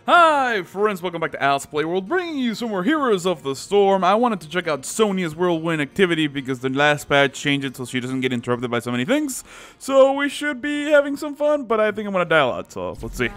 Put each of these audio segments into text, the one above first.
Hi friends, welcome back to Al's Playworld, bringing you some more Heroes of the Storm. I wanted to check out Sonya's whirlwind activity because the last patch changed it so she doesn't get interrupted by so many things. So we should be having some fun, but I think I'm gonna die a lot, so let's see.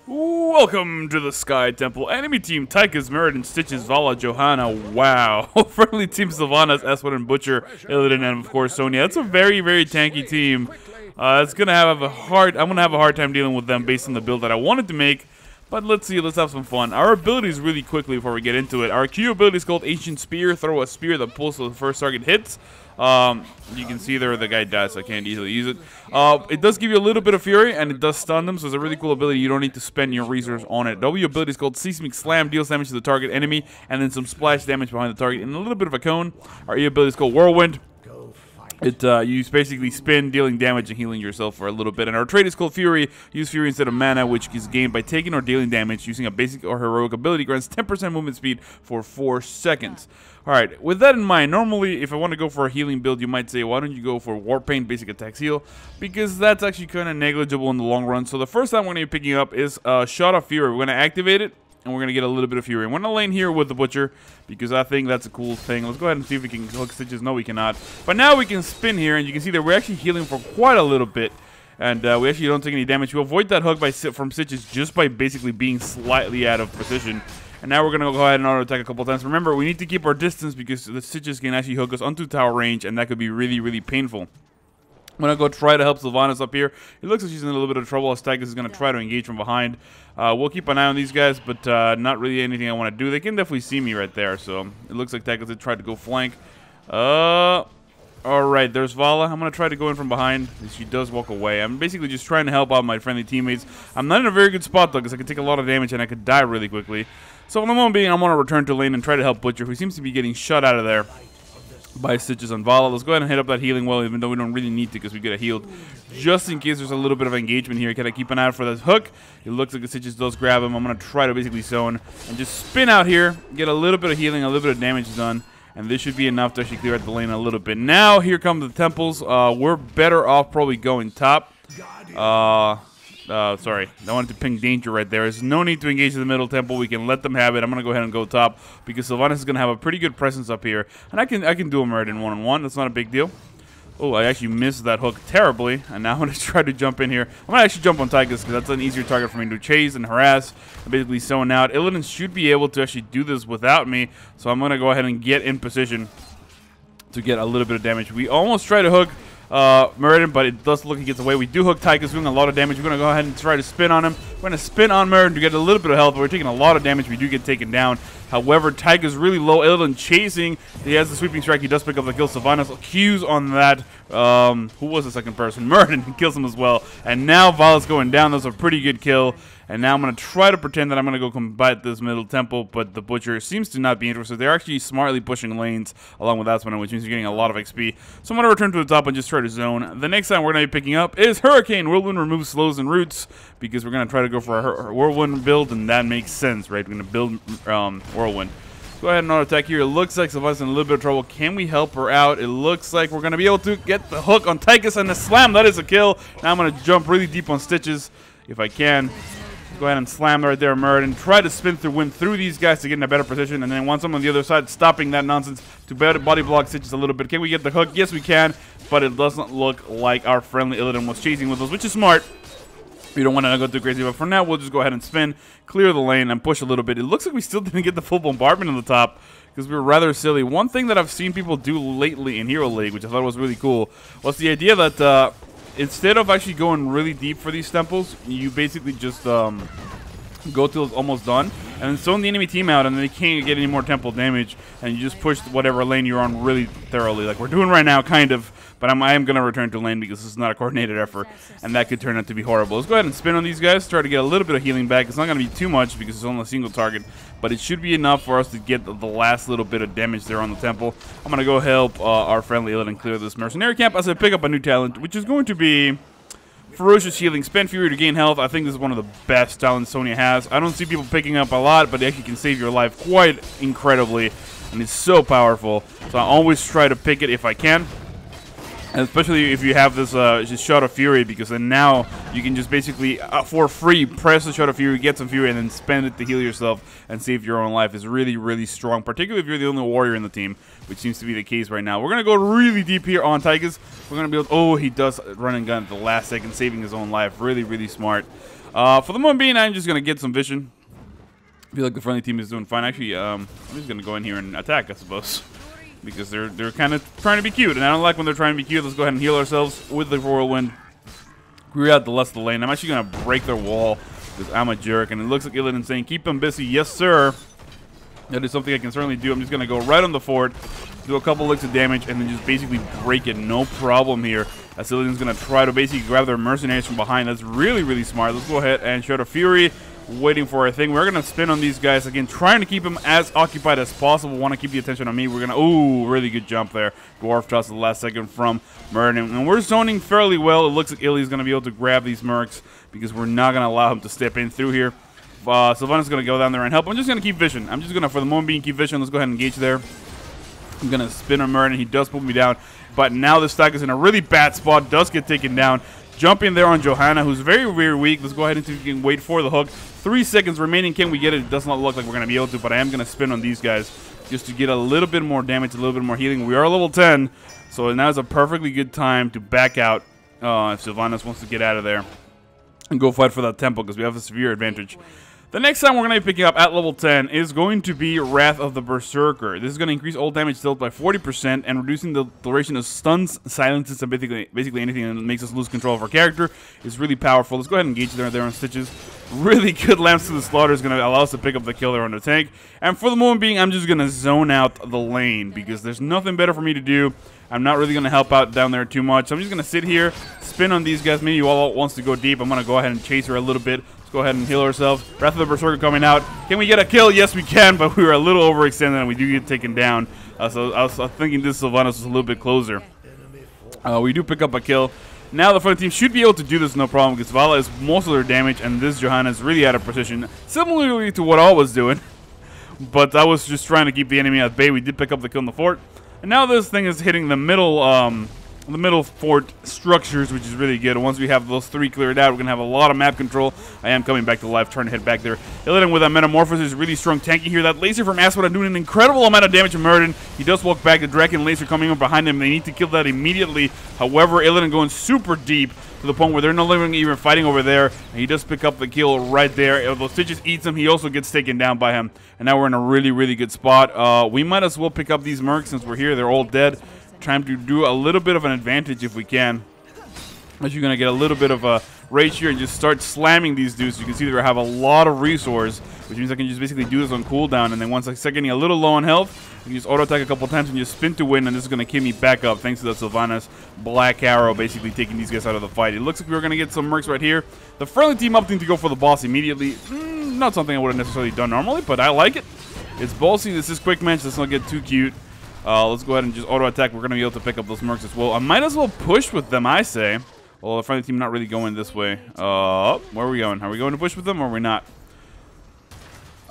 Welcome to the Sky Temple. Enemy team Tychus, Meriden, Stitches, Vala, Johanna. Wow. Friendly team Sylvanas, S1 and Butcher, Illidan, and of course Sonya. That's a very, very tanky team. It's gonna have I'm gonna have a hard time dealing with them based on the build that I wanted to make. But let's see, let's have some fun. Our abilities really quickly before we get into it. Our Q ability is called Ancient Spear. Throw a spear that pulls so the first target hits. You can see there the guy dies, so I can't easily use it. It does give you a little bit of fury, and it does stun them, so it's a really cool ability. You don't need to spend your resource on it. W ability is called Seismic Slam. Deals damage to the target enemy, and then some splash damage behind the target, and a little bit of a cone. Our E ability is called Whirlwind. You basically spin, dealing damage and healing yourself for a little bit. And our trait is called Fury. Use Fury instead of mana, which is gained by taking or dealing damage using a basic or heroic ability. Grants 10% movement speed for 4 seconds. Alright, with that in mind, normally if I want to go for a healing build, you might say, why don't you go for War Paint, basic attacks heal? Because that's actually kind of negligible in the long run. So the first time we're going to be picking up is Shot of Fury. We're going to activate it, and we're going to get a little bit of Fury. We're going to lane here with the Butcher, because I think that's a cool thing. Let's go ahead and see if we can hook Stitches. No, we cannot. But now we can spin here, and you can see that we're actually healing for quite a little bit. And we actually don't take any damage. We avoid that hook from Stitches just by basically being slightly out of position. And now we're going to go ahead and auto-attack a couple times. Remember, we need to keep our distance because the Stitches can actually hook us onto tower range, and that could be really, really painful. I'm going to go try to help Sylvanas up here. It looks like she's in a little bit of trouble as Tychus is going to try to engage from behind. We'll keep an eye on these guys, but not really anything I want to do. They can definitely see me right there, so it looks like Tychus had tried to go flank. Alright, there's Vala. I'm going to try to go in from behind. She does walk away. I'm basically just trying to help out my friendly teammates. I'm not in a very good spot, though, because I could take a lot of damage and I could die really quickly. So for the moment being, I'm going to return to lane and try to help Butcher, who seems to be getting shut out of there by Stitches on Vala. Let's go ahead and hit up that healing well, even though we don't really need to because we get it healed. Just in case there's a little bit of engagement here. Can I keep an eye out for this hook? It looks like the Stitches does grab him. I'm going to try to basically zone and just spin out here, get a little bit of healing, a little bit of damage done, and this should be enough to actually clear out the lane a little bit. Now, here come the temples. We're better off probably going top. Sorry, I wanted to ping danger right there. There's no need to engage in the middle temple. We can let them have it. I'm gonna go ahead and go top because Sylvanas is gonna have a pretty good presence up here, and I can do a Meriden one-on-one. That's not a big deal. Oh, I actually missed that hook terribly, and now I'm gonna try to jump in here. I'm gonna actually jump on Tychus because that's an easier target for me to chase and harass and basically zone out. Illidan should be able to actually do this without me, so I'm gonna go ahead and get in position to get a little bit of damage. We almost try to hook Meriden, but it does look like he gets away. We do hook Tychus, doing a lot of damage. We're going to go ahead and try to spin on him. We're going to spin on Meriden to get a little bit of health, but we're taking a lot of damage. We do get taken down. However, Tychus really low. Illidan chasing. He has the sweeping strike. He does pick up the kill. Sylvanas Q's on that. Who was the second person? Meriden kills him as well. And now Vala's going down. That's a pretty good kill. And now I'm going to try to pretend that I'm going to go combat this middle temple, but the Butcher seems to not be interested. They're actually smartly pushing lanes along with that one, which means you're getting a lot of XP. So I'm going to return to the top and just try to zone. The next time we're going to be picking up is Hurricane. Whirlwind removes slows and roots because we're going to try to go for a Whirlwind build, and that makes sense, right? We're going to build Whirlwind. Go ahead and auto-attack here. It looks like Sylvanas in a little bit of trouble. Can we help her out? It looks like we're going to be able to get the hook on Tychus and the slam. That is a kill. Now I'm going to jump really deep on Stitches if I can. Go ahead and slam right there, Meriden. Try to spin through, win through these guys to get in a better position, and then once I'm on the other side, stopping that nonsense to body block Stitches a little bit. Can we get the hook? Yes, we can, but it doesn't look like our friendly Illidan was chasing with us, which is smart. We don't want to go too crazy, but for now, we'll just go ahead and spin, clear the lane, and push a little bit. It looks like we still didn't get the full bombardment on the top because we were rather silly. One thing that I've seen people do lately in Hero League, which I thought was really cool, was the idea that instead of actually going really deep for these temples, you basically just go till it's almost done, and then zone the enemy team out, and they can't get any more temple damage, and you just push whatever lane you're on really thoroughly, like we're doing right now, kind of. But I am going to return to lane because this is not a coordinated effort, and that could turn out to be horrible. Let's go ahead and spin on these guys, try to get a little bit of healing back. It's not going to be too much because it's only a single target, but it should be enough for us to get the last little bit of damage there on the temple. I'm going to go help our friendly Illidan clear this mercenary camp as I pick up a new talent, which is going to be Ferocious Healing. Spend Fury to gain health. I think this is one of the best talents Sonya has. I don't see people picking up a lot, but it actually can save your life quite incredibly, and it's so powerful. So I always try to pick it if I can. And especially if you have this just Shot of Fury, because then now you can just basically, for free, press the Shot of Fury, get some Fury, and then spend it to heal yourself and save your own life. Is really, really strong, particularly if you're the only warrior in the team, which seems to be the case right now. We're going to go really deep here on Tychus. We're going to be able to, oh, he does run and gun at the last second, saving his own life. Really, really smart. For the moment being, I'm just going to get some vision. I feel like the friendly team is doing fine. Actually, I'm just going to go in here and attack, I suppose. Because they're kind of trying to be cute, and I don't like when they're trying to be cute. Let's go ahead and heal ourselves with the whirlwind. Clear out the rest of the lane. I'm actually gonna break their wall because I'm a jerk, and it looks like Illidan's saying, "Keep them busy, yes sir." That is something I can certainly do. I'm just gonna go right on the fort, do a couple licks of damage, and then just basically break it. No problem here. As Illidan's gonna try to basically grab their mercenaries from behind. That's really, really smart. Let's go ahead and Shot of Fury. Waiting for our thing. We're going to spin on these guys again, trying to keep them as occupied as possible. Want to keep the attention on me. We're going to, ooh, really good jump there. Dwarf toss at the last second from Murden. And we're zoning fairly well. It looks like Illy's going to be able to grab these mercs because we're not going to allow him to step in through here. Sylvanas going to go down there and help. I'm just going to keep vision. I'm just going to, for the moment being, keep vision. Let's go ahead and engage there. I'm going to spin on Murden. He does pull me down. But now this stack is in a really bad spot. Does get taken down. Jump in there on Johanna, who's very, very weak. Let's go ahead and see if we can wait for the hook. 3 seconds remaining. Can we get it? It does not look like we're going to be able to, but I am going to spin on these guys just to get a little bit more damage, a little bit more healing. We are level 10, so now is a perfectly good time to back out if Sylvanas wants to get out of there and go fight for that temple because we have a severe advantage. The next time we're going to be picking up at level 10 is going to be Wrath of the Berserker. This is going to increase all damage dealt by 40% and reducing the duration of stuns, silences, and basically anything that makes us lose control of our character. Is really powerful. Let's go ahead and engage there on Stitches. Really good Lamps to the Slaughter is going to allow us to pick up the kill there on the tank. And for the moment being, I'm just going to zone out the lane because there's nothing better for me to do. I'm not really going to help out down there too much. I'm just going to sit here, spin on these guys. Maybe you all wants to go deep. I'm going to go ahead and chase her a little bit. Go ahead and heal ourselves. Wrath of the Berserker coming out. Can we get a kill? Yes, we can, but we were a little overextended and we do get taken down. So I was thinking this Sylvanas was a little bit closer. We do pick up a kill. Now the front team should be able to do this no problem because Vala is most of their damage and this Johanna is really out of position. Similarly to what I was doing. But I was just trying to keep the enemy at bay. We did pick up the kill in the fort. And now this thing is hitting the middle fort structures, which is really good. Once we have those 3 cleared out, we're going to have a lot of map control. I am coming back to life, trying to head back there. Illidan with a Metamorphosis is really strong tanky here. That laser from Asphodon doing an incredible amount of damage to Murden. He does walk back. The Draken laser coming up behind him. They need to kill that immediately. However, Illidan going super deep to the point where they're no longer even fighting over there. And he does pick up the kill right there. Although Stitches eats him, he also gets taken down by him. And now we're in a really, really good spot. We might as well pick up these mercs since we're here. They're all dead. Trying to do a little bit of an advantage if we can. As you're going to get a little bit of a rage here and just start slamming these dudes. You can see they have a lot of resource, which means I can just basically do this on cooldown. And then once I start getting a little low on health, I can just auto attack a couple times and just spin to win. And this is going to keep me back up thanks to that Sylvanas Black Arrow basically taking these guys out of the fight. It looks like we're going to get some mercs right here. The friendly team opting to go for the boss immediately. Not something I would have necessarily done normally, but I like it. It's ballsy. This is quick match. Let's not get too cute. Let's go ahead and just auto attack. We're going to be able to pick up those mercs as well. I might as well push with them, I say. Well, the friendly team not really going this way. Where are we going? Are we going to push with them or are we not?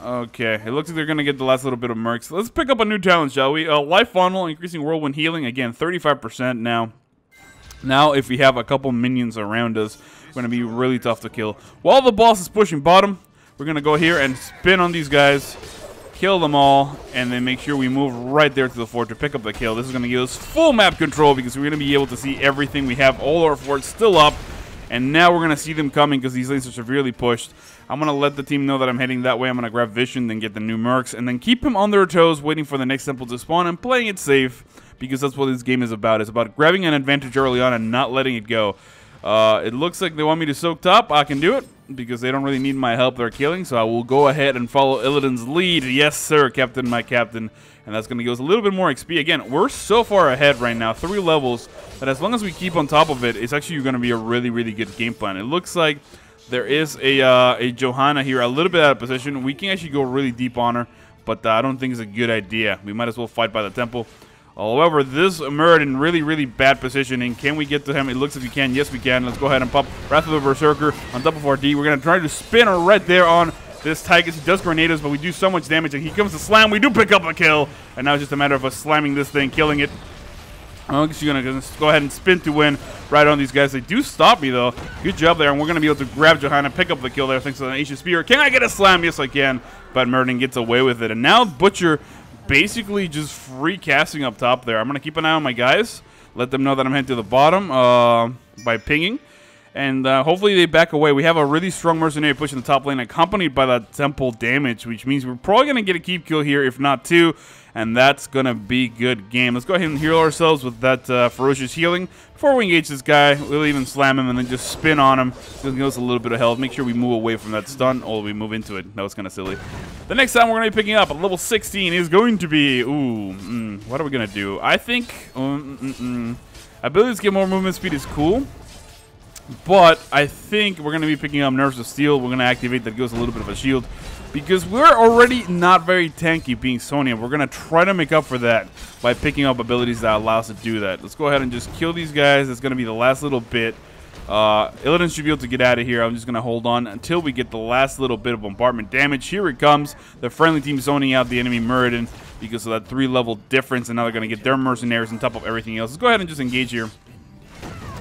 Okay, it looks like they're going to get the last little bit of mercs. Let's pick up a new talent, shall we? Life Funnel, increasing whirlwind healing. Again, 35% now. Now, if we have a couple minions around us, it's going to be really tough to kill. While the boss is pushing bottom, we're going to go here and spin on these guys. Kill them all, and then make sure we move right there to the fort to pick up the kill. This is going to give us full map control because we're going to be able to see everything. We have all our forts still up, and now we're going to see them coming because these lanes are severely pushed. I'm going to let the team know that I'm heading that way. I'm going to grab Vision, then get the new mercs, and then keep them on their toes, waiting for the next temple to spawn and playing it safe because that's what this game is about. It's about grabbing an advantage early on and not letting it go. It looks like they want me to soak top. I can do it because they don't really need my help. They're killing, so I will go ahead and follow Illidan's lead. Yes, sir, Captain, my captain. And that's going to give us a little bit more XP. Again, we're so far ahead right now, 3 levels, that as long as we keep on top of it, it's actually going to be a really, really good game plan. It looks like there is a Johanna here, a little bit out of position. We can actually go really deep on her, but I don't think it's a good idea. We might as well fight by the temple. However, this Murid in really, really bad positioning. Can we get to him? It looks like we can. Yes, we can. Let's go ahead and pop Wrath of the Berserker on top of our D. We're going to try to spin her right there on this Tychus. He does Grenados, but we do so much damage. And he comes to slam. We do pick up a kill. And now it's just a matter of us slamming this thing, killing it. I'm just gonna go ahead and spin to win right on these guys. They do stop me though. Good job there, and we're gonna be able to grab Johanna, pick up the kill there thanks to an ancient spear. Can I get a slam? Yes, I can. But Merlin gets away with it, and now Butcher basically just free casting up top there. I'm gonna keep an eye on my guys, let them know that I'm heading to the bottom by pinging, and hopefully they back away. We have a really strong mercenary pushing the top lane, accompanied by that temple damage, which means we're probably gonna get a keep kill here, if not two. And that's going to be good game. Let's go ahead and heal ourselves with that ferocious healing. Before we engage this guy, we'll even slam him and then just spin on him. It's going to give us a little bit of health. Make sure we move away from that stun. Oh, we move into it. That was kind of silly. The next time we're going to be picking up at level 16 is going to be... what are we going to do? I think... ability to get more movement speed is cool. But I think we're going to be picking up Nerves of Steel. We're going to activate that, gives us a little bit of a shield. Because we're already not very tanky being Sonya. We're going to try to make up for that by picking up abilities that allow us to do that. Let's go ahead and just kill these guys. It's going to be the last little bit. Illidan should be able to get out of here. I'm just going to hold on until we get the last little bit of bombardment damage. Here it comes. The friendly team zoning out the enemy Muradin because of that 3-level difference. And now they're going to get their mercenaries on top of everything else. Let's go ahead and just engage here.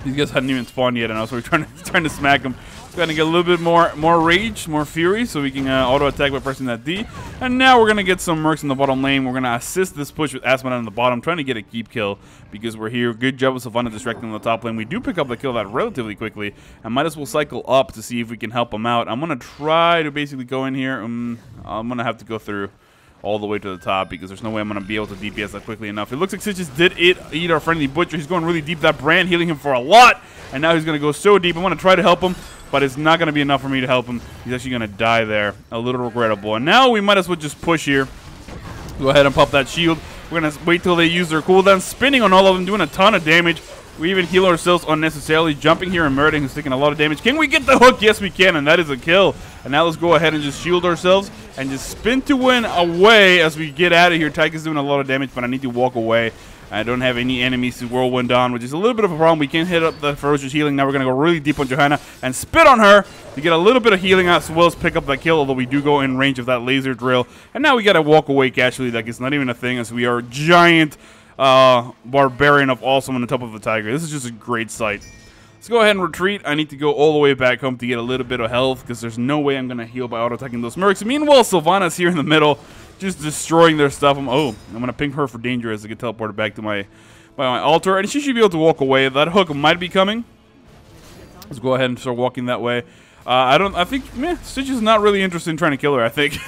These guys hadn't even spawned yet, and so we're trying to smack them. Going to get a little bit more rage, more fury, so we can auto attack by pressing that D. And now we're going to get some mercs in the bottom lane. We're going to assist this push with Asmodon in the bottom, trying to get a keep kill because we're here. Good job with Sylvana distracting on the top lane. We do pick up the kill that relatively quickly, and might as well cycle up to see if we can help them out. I'm going to try to basically go in here. I'm going to have to go through all the way to the top because there's no way I'm going to be able to DPS that quickly enough. It looks like Stitches did eat our friendly Butcher. He's going really deep. That brand healing him for a lot, and now he's going to go so deep. I'm going to try to help him, but it's not going to be enough for me to help him. He's actually going to die there. A little regrettable. And now we might as well just push here. Go ahead and pop that shield. We're going to wait till they use their cooldown. Spinning on all of them, doing a ton of damage. We even heal ourselves unnecessarily. Jumping here and Murder, who's taking a lot of damage. Can we get the hook? Yes, we can, and that is a kill. And now let's go ahead and just shield ourselves and just spin to win away as we get out of here. Tyke is doing a lot of damage, but I need to walk away. I don't have any enemies to whirlwind on, which is a little bit of a problem. We can't hit up the ferocious healing. Now we're going to go really deep on Johanna and spit on her to get a little bit of healing as well as pick up that kill, although we do go in range of that laser drill. And now we got to walk away casually like it's not even a thing as we are giant barbarian of awesome on the top of the tiger. This is just a great sight. Let's go ahead and retreat. I need to go all the way back home to get a little bit of health because there's no way I'm going to heal by auto-attacking those mercs. Meanwhile, Sylvana's here in the middle just destroying their stuff. I'm going to ping her for danger as I get teleported back to my altar. And she should be able to walk away. That hook might be coming. Let's go ahead and start walking that way. I think Stitch is not really interested in trying to kill her, I think.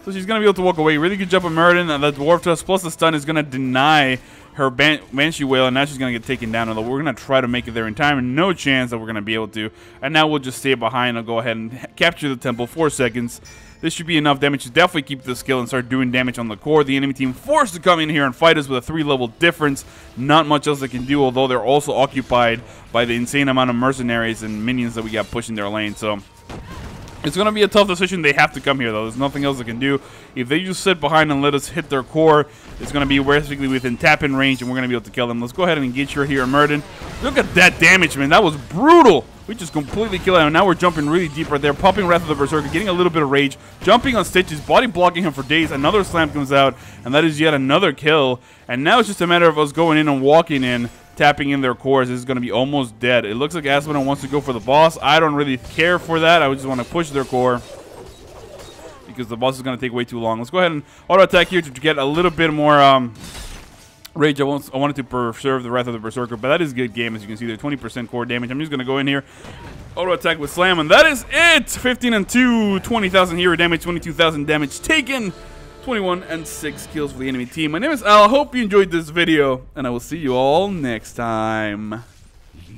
So she's going to be able to walk away. Really good job of Muradin. And that Dwarf Tusk plus the stun is going to deny her Banshee Wail. And now she's going to get taken down. Although we're going to try to make it there in time. And no chance that we're going to be able to. And now we'll just stay behind. I'll go ahead and capture the temple. 4 seconds. This should be enough damage to definitely keep the skill and start doing damage on the core. The enemy team forced to come in here and fight us with a 3-level difference. Not much else they can do, although they're also occupied by the insane amount of mercenaries and minions that we got pushing their lane. So it's going to be a tough decision. They have to come here, though. There's nothing else they can do. If they just sit behind and let us hit their core, it's going to be basically within tap-in range, and we're going to be able to kill them. Let's go ahead and engage her here, Muradin. Look at that damage, man. That was brutal. We just completely killed him. Now we're jumping really deep right there. Popping Wrath of the Berserker, getting a little bit of rage. Jumping on Stitches, body blocking him for days. Another slam comes out, and that is yet another kill. And now it's just a matter of us going in and walking in, tapping in their cores. This is going to be almost dead. It looks like Asmodon wants to go for the boss. I don't really care for that. I just want to push their core because the boss is going to take way too long. Let's go ahead and auto-attack here to get a little bit more rage. I wanted to preserve the Wrath of the Berserker, but that is a good game. As you can see, they're 20% core damage. I'm just going to go in here, auto-attack with Slam, and that is it! 15 and 2, 20,000 hero damage, 22,000 damage taken, 21 and 6 kills for the enemy team. My name is Al. I hope you enjoyed this video, and I will see you all next time.